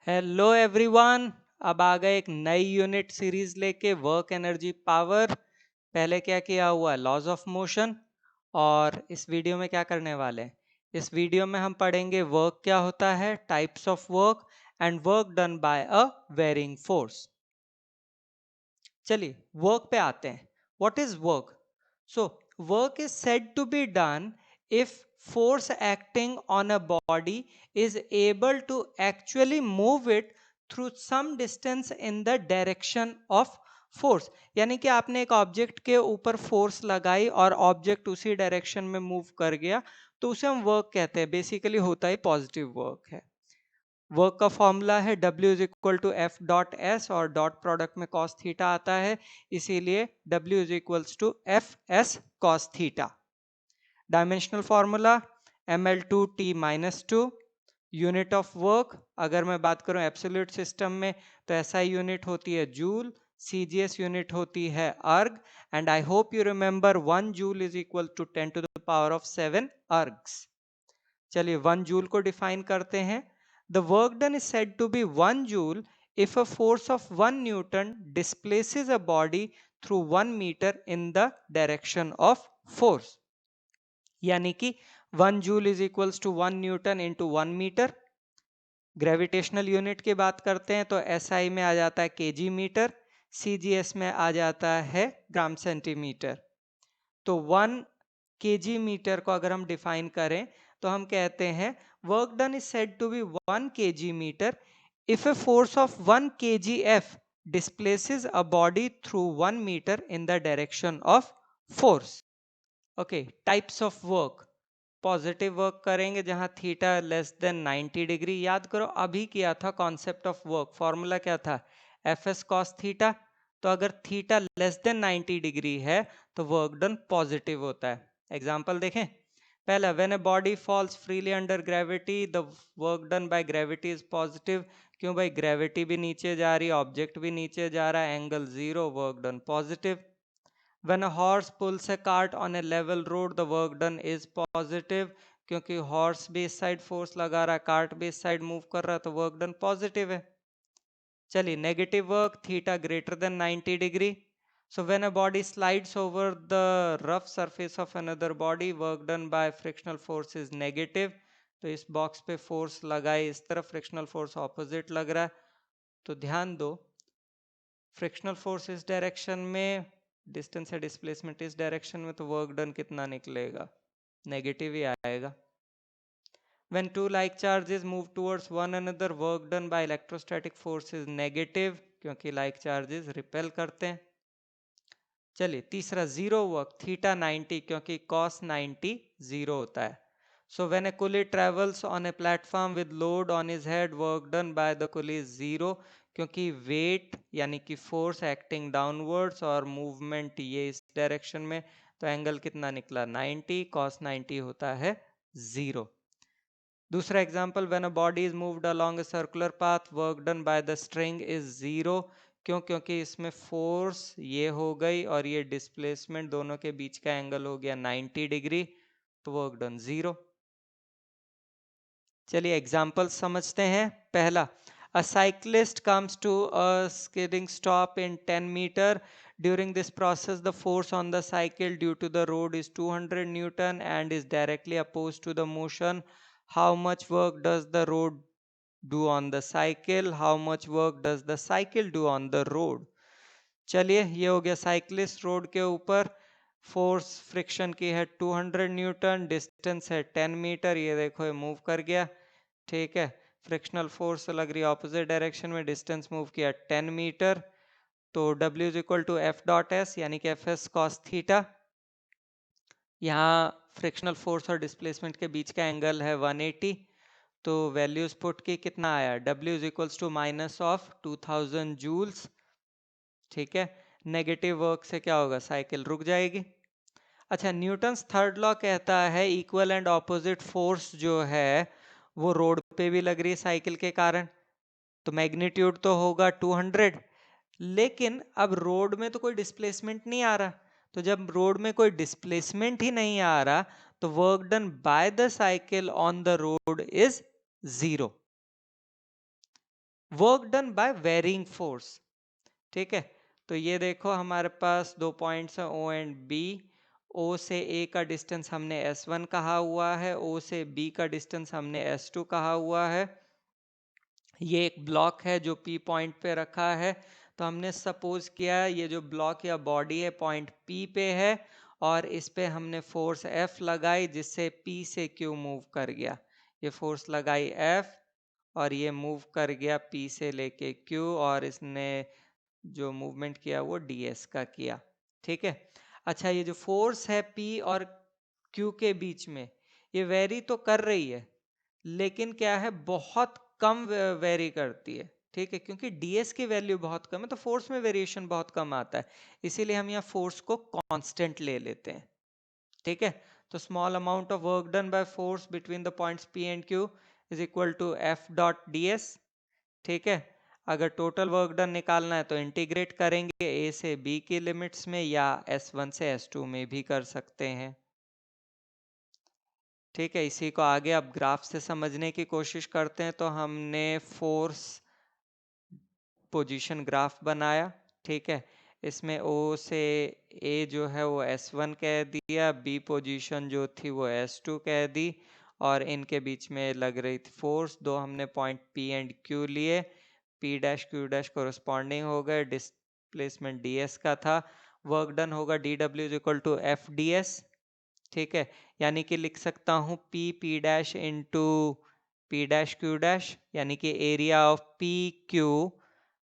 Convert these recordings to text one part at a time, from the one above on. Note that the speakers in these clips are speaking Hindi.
Hello everyone. अब आ गए एक नई यूनिट सीरीज लेके वर्क एनर्जी पावर। पहले क्या किया हुआ लॉज ऑफ मोशन, और इस वीडियो में क्या करने वाले हैं, इस वीडियो में हम पढ़ेंगे वर्क क्या होता है, types of work and work done by a varying force. चलिए वर्क पे आते हैं। What is work? So work is said to be done if force acting on a body is able to actually move it through some distance in the direction of force। यानी कि आपने एक ऑब्जेक्ट के ऊपर फोर्स लगाई और ऑब्जेक्ट उसी डायरेक्शन में मूव कर गया, तो उसे हम वर्क कहते हैं। बेसिकली होता है पॉजिटिव वर्क है। वर्क का फॉर्मूला है W is equal to F dot S, और डॉट प्रोडक्ट में कॉस थीटा आता है, इसीलिए W is equals to F S cos theta. Dimensional formula ml2t minus two. Unit of work अगर मैं बात करूं एब्सोल्यूट सिस्टम में, तो SI यूनिट होती है जूल, CGS यूनिट होती है erg, and I hope you remember 1 joule is equal to 10 to the power of 7 ergs. चलिए 1 जूल को डिफाइन करते हैं। The work done is said to be 1 joule if a force of 1 Newton displaces a body through 1 meter in the direction of force। यानी कि 1 joule is equals to 1 newton into 1 metre. Gravitational unit की बात करते हैं तो SI में आ जाता है केजी मीटर, CGS में आ जाता है ग्राम सेंटीमीटर। तो 1 केजी मीटर को अगर हम डिफाइन करें तो हम कहते हैं work done is said to be 1 KG metre if a force of 1 kgf displaces a body through 1 meter in the direction of force। Okay, types of work. Positive work करेंगे जहां थीटा लेस देन 90 डिग्री। याद करो अभी किया था कॉन्सेप्ट ऑफ वर्क, फॉर्मूला क्या था, एफ एस कॉस थीटा। तो अगर थीटा लेस देन 90 डिग्री है तो वर्क डन पॉजिटिव होता है। एग्जांपल देखें। पहला, when a body falls freely under gravity the work done by gravity is positive. क्यों भाई, ग्रेविटी भी नीचे जा रही है, ऑब्जेक्ट भी नीचे जा रहा है, angle zero, work done positive. When a horse pulls a cart on a level road, the work done is positive, क्योंकि हॉर्स भी इस साइड फोर्स लगा रहा है, कार्ट भी इस साइड मूव कर रहा है, तो वर्क डन पॉजिटिव है। चलिए negative work, theta greater than 90 degree. So when a body slides over the rough surface of another body, work done by frictional force is negative. तो इस बॉक्स पे फोर्स लगाए, इस तरफ फ्रिक्शनल फोर्स ऑपोजिट लग रहा है, तो ध्यान दो फ्रिक्शनल फोर्स इस डायरेक्शन में, डिस्टेंस या डिस्प्लेसमेंट इस डायरेक्शन में, तो वर्क डन कितना निकलेगा, नेगेटिव ही आएगा। When two like charges move towards one another, work done by electrostatic force is negative, क्योंकि like charges repel करते हैं। चलिए तीसरा, जीरो वर्क, थीटा 90, क्योंकि cos 90 जीरो होता है। So when a coolie travels on a platform with load on his head, work done by the coolie is zero, क्योंकि वेट यानी कि फोर्स एक्टिंग डाउनवर्ड्स और मूवमेंट ये इस डायरेक्शन में, तो एंगल कितना निकला 90, cos 90 होता है जीरो। दूसरा example, when a body is moved along a circular path, work done by the string is zero. क्यों? क्योंकि इसमें फोर्स ये हो गई और ये डिस्प्लेसमेंट, दोनों के बीच का एंगल हो गया 90 डिग्री, तो वर्क डन जीरो। चलिए एग्जाम्पल समझते हैं। पहला, a cyclist comes to a skidding stop in 10 meter. During this process the force on the cycle due to the road is 200 newton and is directly opposed to the motion. How much work does the road do on the cycle? How much work does the cycle do on the road? चलिए ये हो गया साइक्लिस्ट रोड के ऊपर, फोर्स फ्रिक्शन की है 200 न्यूटन, डिस्टेंस है 10 मीटर, ये देखो ये मूव कर गया, ठीक है। फ्रिक्शनल फोर्स लग रही है ऑपोजिट डायरेक्शन में, डिस्टेंस मूव किया 10 मीटर, तो W is equal to F dot S यानी कि एफ एस कॉस थीटा। यहाँ फ्रिक्शनल फोर्स और डिस्प्लेसमेंट के बीच का एंगल है 180, तो वैल्यूज पुट की कितना आया, W is equals to minus of 2000 joules, ठीक है। नेगेटिव वर्क से क्या होगा, साइकिल रुक जाएगी। अच्छा, न्यूटन्स थर्ड लॉ कहता है इक्वल एंड ऑपोजिट फोर्स जो है वो रोड पे भी लग रही है साइकिल के कारण, तो मैग्नीट्यूड तो होगा 200, लेकिन अब रोड में तो कोई डिस्प्लेसमेंट नहीं आ रहा, तो जब रोड में कोई डिस्प्लेसमेंट ही नहीं आ रहा तो work done by the cycle on the road is zero. Work done by varying force. ठीक है, तो ये देखो हमारे पास दो पॉइंट्स हैं ओ एंड बी। ओ से ए का डिस्टेंस हमने S1 कहा हुआ है, ओ से बी का डिस्टेंस हमने S2 कहा हुआ है। ये एक ब्लॉक है जो P पॉइंट पे रखा है, तो हमने सपोज किया ये जो ब्लॉक या बॉडी है पॉइंट P पे है, और इस पे हमने फोर्स F लगाई जिससे P से Q मूव कर गया। ये फोर्स लगाई F और ये मूव कर गया P से लेके Q, और इसने जो मूवमेंट किया वो ds का किया। ठीक है, अच्छा ये जो फोर्स है P और Q के बीच में, ये वेरी तो कर रही है लेकिन क्या है, बहुत कम वेरी करती है। ठीक है, क्योंकि ds की वैल्यू बहुत कम है तो फोर्स में वेरिएशन बहुत कम आता है, इसीलिए हम यहाँ फोर्स को कांस्टेंट ले लेते हैं। ठीक है, तो small amount of work done by force between the points P and Q is equal to F dot ds। ठीक है, अगर टोटल वर्क डन निकालना है तो इंटीग्रेट करेंगे A से B की लिमिट्स में, या S1 से S2 में भी कर सकते हैं। ठीक है, इसी को आगे अब ग्राफ से समझने की कोशिश करते हैं। तो हमने फोर्स पोजीशन ग्राफ बनाया। ठीक है, इसमें O से A जो है वो S1 कह दिया, B पोजीशन जो थी वो S2 कह दी, और इनके बीच में लग रही थी फोर्स। दो हमने पॉइंट P एंड Q लिए, P dash Q dash corresponding हो गए, डिस्प्लेसमेंट ds का था। वर्क डन होगा dw is equal to F ds। ठीक है, यानी कि लिख सकता हूँ P dash into P dash Q dash, यानी कि area of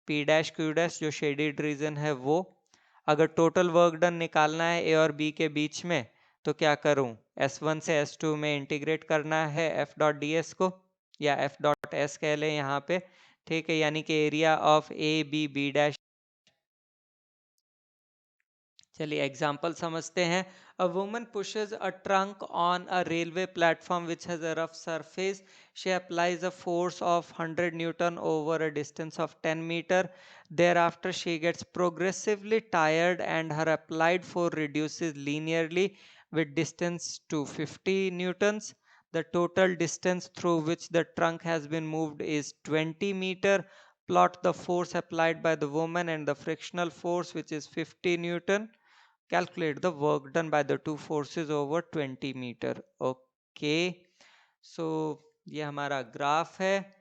P dash Q dash जो शेडेड रीजन है वो। अगर टोटल वर्क डन निकालना है A और B के बीच में तो क्या करूं, S1 से S2 में इंटीग्रेट करना है F डॉट ds को, या F डॉट S कह लें यहाँ पे। ठीक है, यानी कि एरिया ऑफ B डैश। चलिए एग्जाम्पल समझते हैं। A woman pushes a trunk on a railway platform which has a rough surface. She applies a force of 100 Newton over a distance of 10 meter. Thereafter she gets progressively tired and her applied force reduces linearly with distance to 50 newtons. The total distance through which the trunk has been moved is 20 meter. Plot the force applied by the woman and the frictional force which is 50 Newton. Calculate the work done by the two forces over 20 metre. Okay, so ये हमारा ग्राफ है।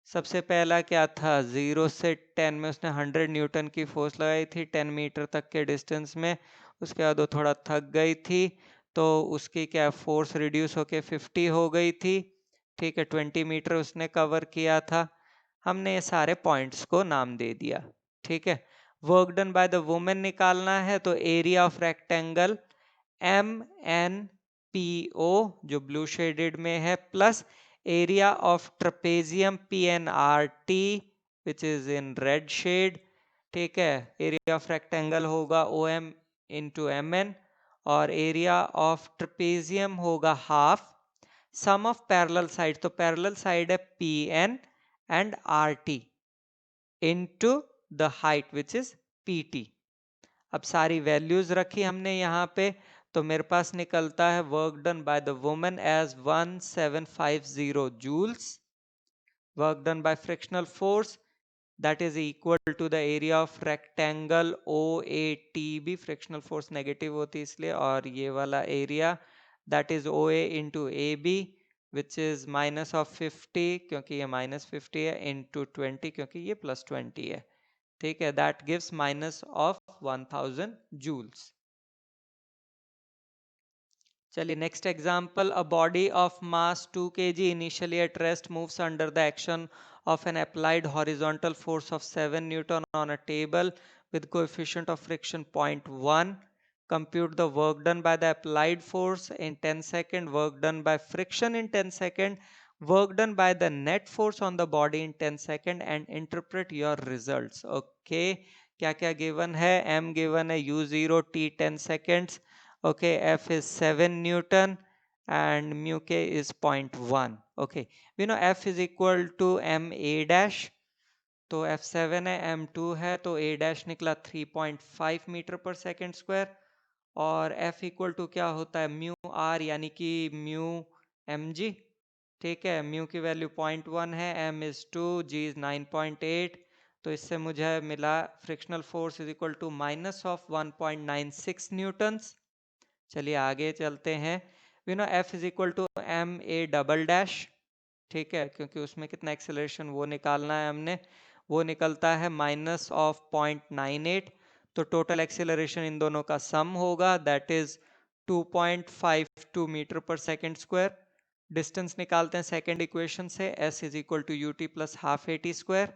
सबसे पहला क्या था, 0 से 10 में उसने 100 न्यूटन की फोर्स लगाई थी 10 मीटर तक के डिस्टेंस में। उसके बाद वो थोड़ा थक गई थी तो उसकी क्या फोर्स रिड्यूस होके 50 हो गई थी। ठीक है, 20 मीटर उसने कवर किया था। हमने ये सारे पॉइंट्स को नाम दे दिया। ठीक है, work done by the women निकालना है तो एरिया ऑफ रेक्टेंगल MNPO जो ब्लू शेडेड में है, plus area of trapezium PNRT which is in red shade. ठीक है, एरिया ऑफ रेक्टेंगल होगा OM इंटू MN, और एरिया ऑफ ट्रपेजियम होगा half sum of parallel side, तो पैरेलल साइड है PN and RT into the height which is PT। अब सारी वैल्यूज रखी हमने यहाँ पे, तो मेरे पास निकलता है work done by the woman as 1750 joules. Work done by frictional force that is equal to the area of rectangle OATB, frictional force negative होती है इसलिए, और ये वाला area that is OA into AB which is minus of 50 क्योंकि ये minus 50 है, into 20 क्योंकि ये plus 20 है। ठीक है, that gives minus of 1000 joules। चलिए next example, a body of mass 2 kg initially at rest moves under the action of an applied horizontal force of 7 Newton on a table with coefficient of friction 0.1. Compute the work done by the applied force in 10 seconds, work done by friction in 10 seconds, work done by the net force on the body in 10 seconds, and interpret your results। Okay, क्या क्या गिवन है, m गिवन है, u0 t 10 seconds, okay, F is 7 Newton and mu k is 0.1। okay, we know F is equal to ma dash, तो F7 है, M2 है, तो a dash निकला 3.5 मीटर पर सेकेंड स्क्वायर, और F इक्वल टू क्या होता है म्यू आर यानी कि म्यू mg। ठीक है, म्यू की वैल्यू 0.1 है, m इज 2, g इज 9.8, तो इससे मुझे मिला frictional force is equal to minus of 1.96 newtons. चलिए आगे चलते हैं। We know F is equal to M A double dash, ठीक है, क्योंकि उसमें कितना एक्सेलरेशन वो निकालना है हमने, वो निकलता है माइनस ऑफ 0.98, तो टोटल एक्सेलरेशन इन दोनों का सम होगा, दैट इज 2.52 मीटर पर सेकेंड स्क्वायर। डिस्टेंस निकालते हैं सेकेंड इक्वेशन से, s is equal to U T plus half A T square,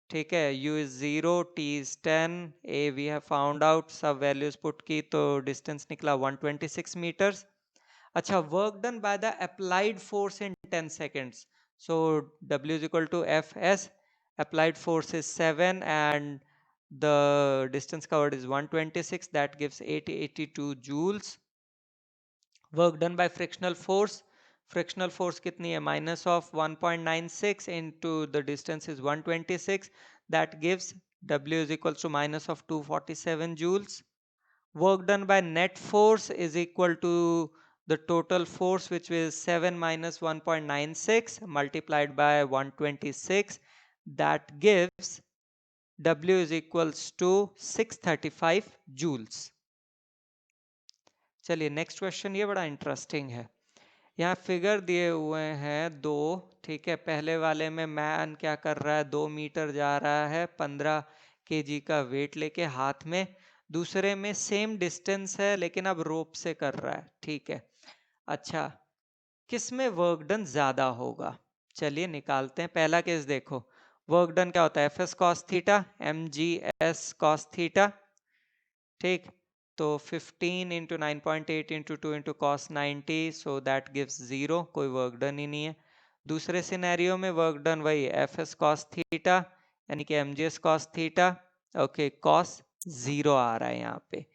ठीक है, u is 0, t is 10, a we have found out, सब वैल्यूज पुट की तो डिस्टेंस निकला 126 मीटर्स। अच्छा, work done by the applied force in 10 seconds, so w is equal to fs, applied force is 7 and the distance covered is 126, that gives 82 joules. Work done by frictional force कितनी है, minus of 1.96 into the distance is 126, that gives w is equals to minus of 247 joules. Work done by net force is equal to the total force, which is 7 minus 1.96 multiplied by 126, that gives w is equals to 635 joules. चलिए नेक्स्ट क्वेश्चन, ये बड़ा इंटरेस्टिंग है। यहाँ फिगर दिए हुए हैं दो, ठीक है, पहले वाले में मैन क्या कर रहा है, 2 मीटर जा रहा है 15 केजी का वेट लेके हाथ में, दूसरे में सेम डिस्टेंस है लेकिन अब रोप से कर रहा है, ठीक है। अच्छा, किस में वर्क डन ज्यादा होगा, चलिए निकालते हैं। पहला केस देखो, वर्क डन क्या होता है, F S cos theta, M G S cos theta, ठीक, तो 15 into 9.8 into 2 into cos 90, so that gives 0, कोई वर्क डन ही नहीं है। दूसरे सिनेरियो में वर्क डन वही एफ एस कॉस थीटा यानी कि M G S cos theta, okay, cos 0 आ रहा है यहाँ पे,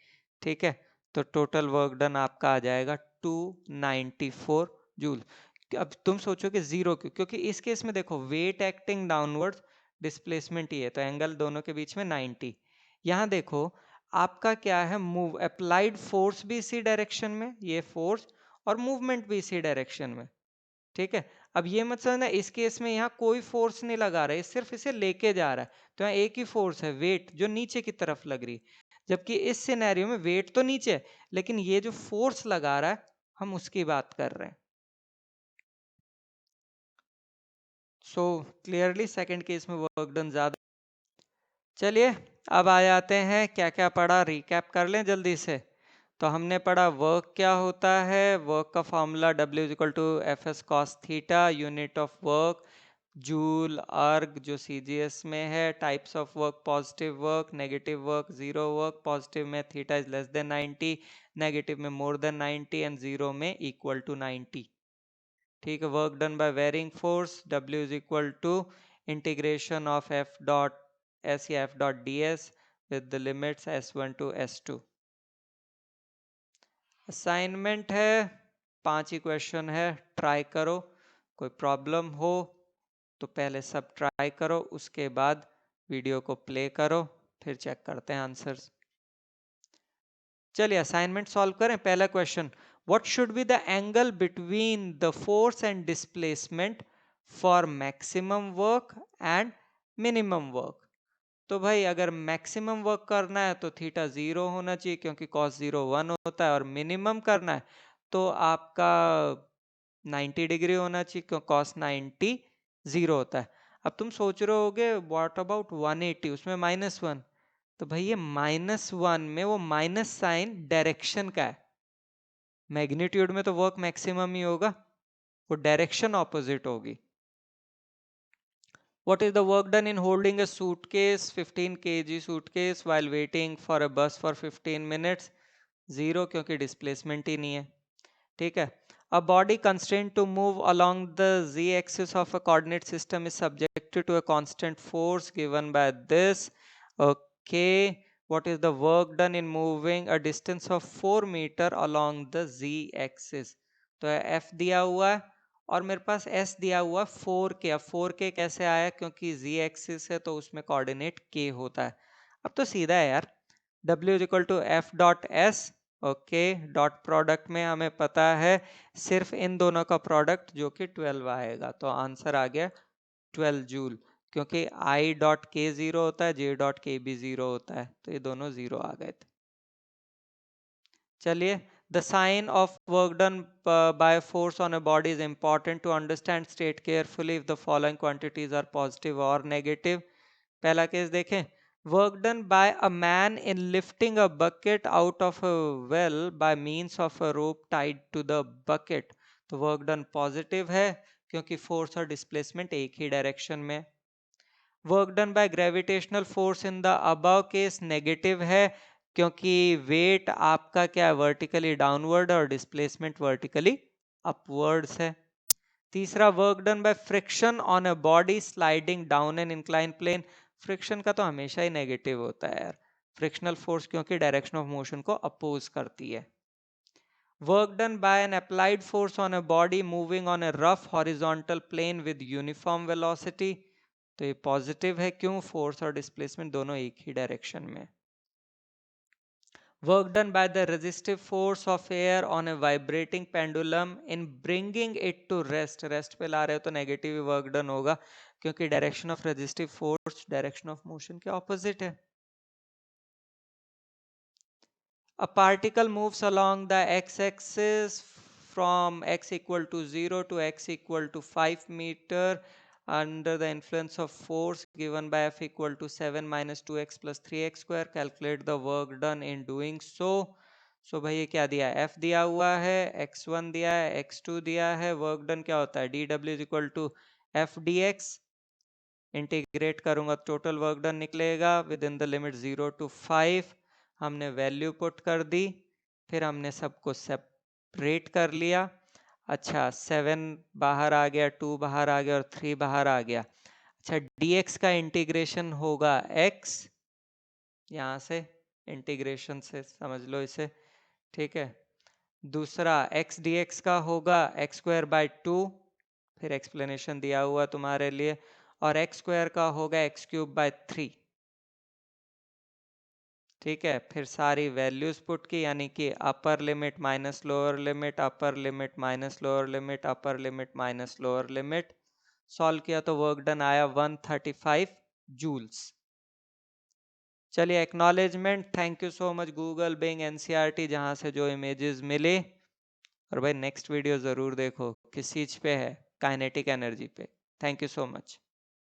ठीक है, तो टोटल वर्क डन आपका आ जाएगा 294 जूल। अब तुम सोचो कि 0 क्यों, क्योंकि इस केस में देखो वेट एक्टिंग डाउनवर्ड्स, डिस्प्लेसमेंट ही है, तो एंगल दोनों के बीच में 90। यहाँ देखो आपका क्या है, मूव अप्लाइड फोर्स भी इसी डायरेक्शन में, ये फोर्स, और मूवमेंट भी इसी डायरेक्शन में, ठीक है। अब ये मत समझना इस केस में यहाँ कोई फोर्स नहीं लगा रहा है, सिर्फ इसे लेके जा रहा है, तो यहाँ एक ही फोर्स है, वेट, जो नीचे की तरफ लग रही है, जबकि इस सिनेरियो में वेट तो नीचे है लेकिन ये जो फोर्स लगा रहा है हम उसकी बात कर रहे हैं। सो क्लियरली सेकंड केस में वर्क डन ज्यादा। चलिए अब आ जाते हैं, क्या क्या पढ़ा रिकैप कर लें जल्दी से। तो हमने पढ़ा वर्क क्या होता है, वर्क का formula W is equal to F S cos theta, unit of work joule erg जो CGS में है, types of work positive work, negative work, zero work, positive में theta is less than 90, negative में मोर देन 90 एंड जीरो में इक्वल टू 90, ठीक है। Work done by varying force, W is equal to integration of F dot S या F dot ds with the limits S1 to S2। Assignment है, 5 ही क्वेश्चन है, ट्राई करो, कोई प्रॉब्लम हो तो पहले सब ट्राई करो, उसके बाद वीडियो को प्ले करो, फिर चेक करते हैं आंसर्स। चलिए असाइनमेंट सॉल्व करें। पहला question, what should be the angle between the force and displacement for maximum work and minimum work. तो भाई अगर मैक्सिमम वर्क करना है तो थीटा 0 होना चाहिए क्योंकि कॉस 0 1 होता है, और मिनिमम करना है तो आपका 90 डिग्री होना चाहिए क्योंकि कॉस 90 0 होता है। अब तुम सोच रहे होगे व्हाट अबाउट 180, उसमें -1, तो भाई ये -1 में वो माइनस साइन डायरेक्शन का है, मैग्नीट्यूड में तो वर्क मैक्सिमम ही होगा, वो डायरेक्शन ऑपोजिट होगी। What is the work done in holding a suitcase, 15 kg suitcase while waiting for a bus for 15 minutes? 0 क्योंकि displacement ही नहीं है, ठीक है। A body constrained to move along the z-axis of a coordinate system is subjected to a constant force given by this. Okay, what is the work done in moving a distance of 4 meter along the z-axis? तो F दिया हुआ है और मेरे पास S दिया हुआ 4K। अब 4K कैसे आया, क्योंकि Z एक्सिस है तो उसमें कोऑर्डिनेट K होता है। अब तो सीधा है यार, W is equal to F dot S okay, dot product में हमें पता है सिर्फ इन दोनों का प्रोडक्ट जो कि 12 आएगा, तो आंसर आ गया 12 जूल, क्योंकि आई डॉट के 0 होता है, जे डॉट के भी 0 होता है, तो ये दोनों 0 आ गए थे। चलिए, the sign of work done by force on a body is important to understand state carefully if the following quantities are positive और नेगेटिव। पहला केस देखें, work done by a man in lifting a bucket out of a well by means of a rope tied to the bucket, तो वर्क डन पॉजिटिव है क्योंकि फोर्स और डिस्प्लेसमेंट एक ही डायरेक्शन में। Work done by gravitational force in the above case negative है क्योंकि वेट आपका क्या है, वर्टिकली डाउनवर्ड और डिस्प्लेसमेंट वर्टिकली अपवर्ड्स है। तीसरा, work done by friction on a body sliding down an incline plane, friction का तो हमेशा ही नेगेटिव होता है यार, फ्रिक्शनल फोर्स क्योंकि डायरेक्शन ऑफ मोशन को अपोज करती है। Work done by an applied force on a body moving on a rough horizontal plane with uniform velocity, तो ये पॉजिटिव है, क्यों, फोर्स और डिस्प्लेसमेंट दोनों एक ही डायरेक्शन में। Work done by the resistive force of air on a vibrating pendulum in bringing it to rest, rest पे ला रहे हो तो नेगेटिव वर्क डन होगा क्योंकि direction of resistive force direction of motion के ऑपोजिट है। A particle moves along the x-axis from x equal to 0 to x equal to 5 meter under the influence of force given by F equal to 7 minus 2x plus 3x square. Calculate the work done in doing so. So भाई ये क्या दिया है, F दिया हुआ है, x1 दिया है, x2 दिया है, वर्क डन क्या होता है, dw is equal to f dx, integrate करूंगा टोटल वर्क डन निकलेगा with in the limit 0 to 5, हमने वैल्यू पुट कर दी, फिर हमने सबको सेपरेट कर लिया। अच्छा, 7 बाहर आ गया, 2 बाहर आ गया और 3 बाहर आ गया। अच्छा, dx का इंटीग्रेशन होगा x, यहाँ से इंटीग्रेशन से समझ लो इसे, ठीक है। दूसरा x dx का होगा एक्स स्क्वायर बाय 2, फिर एक्सप्लेनेशन दिया हुआ तुम्हारे लिए, और एक्स स्क्वायर का होगा एक्स क्यूब बाय 3, ठीक है। फिर सारी वैल्यूज पुट की, यानी कि upper limit minus lower limit, upper limit minus lower limit, upper limit minus lower limit, solve किया तो वर्क डन आया 135 जूल्स। चलिए, acknowledgement, thank you so much Google, Bing, NCERT, जहां से जो इमेजेस मिले। और भाई नेक्स्ट वीडियो जरूर देखो, किस चीज पे है, काइनेटिक एनर्जी पे। Thank you so much.